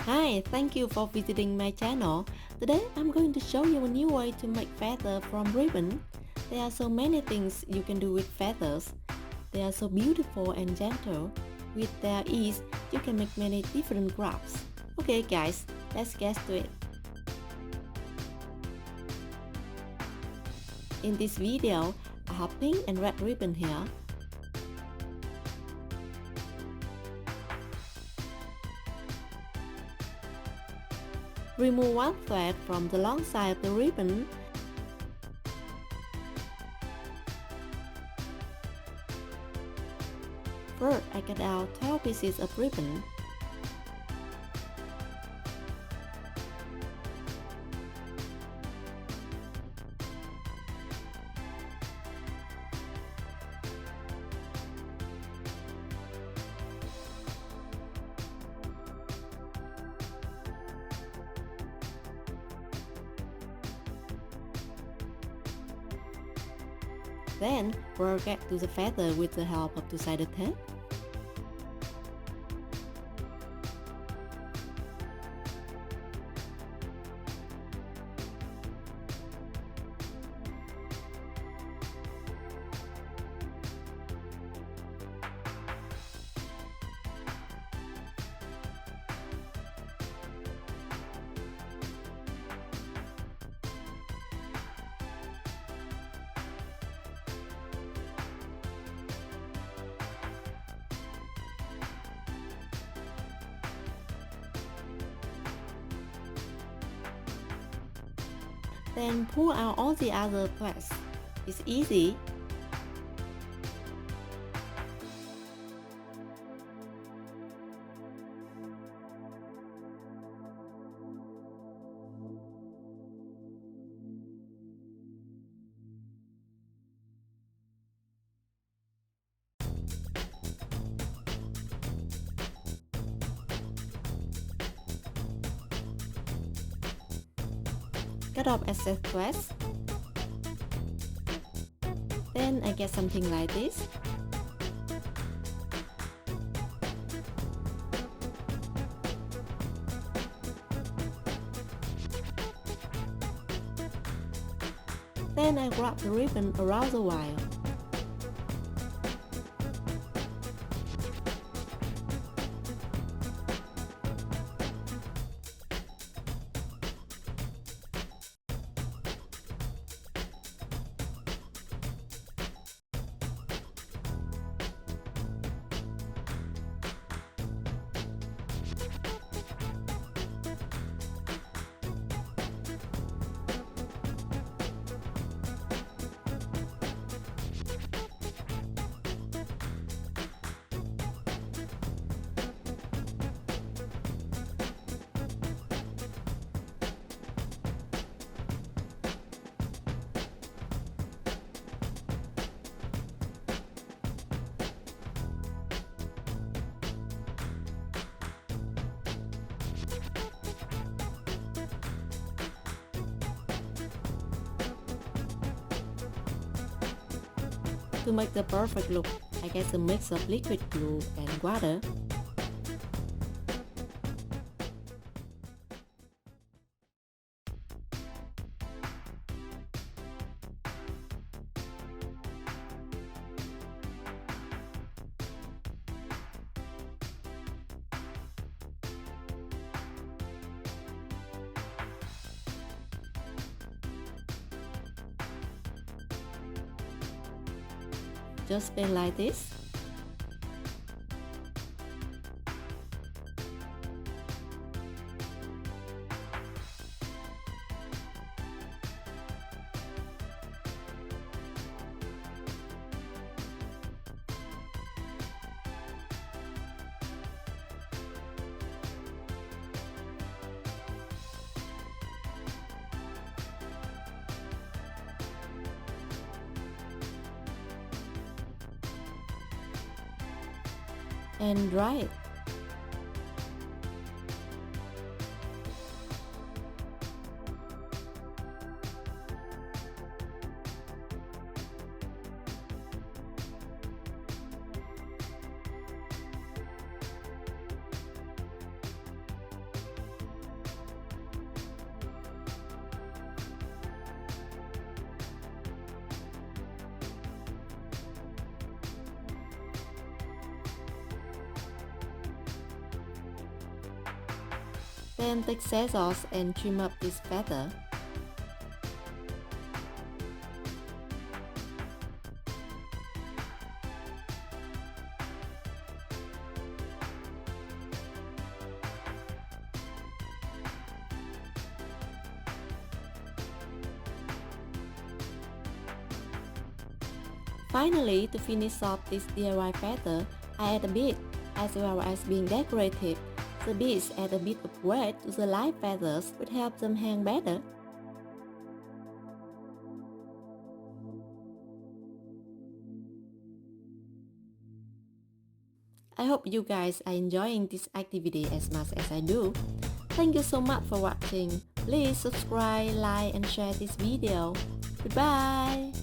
Hi, thank you for visiting my channel. Today I'm going to show you a new way to make feather from ribbon. There are so many things you can do with feathers. They are so beautiful and gentle. With their ease, you can make many different crafts. Okay guys, let's get to it. In this video, I have pink and red ribbon here. Remove one thread from the long side of the ribbon. First, I cut out 12 pieces of ribbon. Then, we'll get to the feather with the help of two-sided tape. Then pull out all the other threads. It's easy. Cut off excess threads. Then I get something like this. Then I wrap the ribbon around the wire. To make the perfect look, I get a mix of liquid glue and water. Just spin like this. And dry it. Then take scissors and trim up this feather. Finally, to finish off this DIY feather, I add a bead, as well as being decorative. The beads add a bit of weight to the live feathers, which helps them hang better. I hope you guys are enjoying this activity as much as I do. Thank you so much for watching. Please subscribe, like and share this video. Goodbye!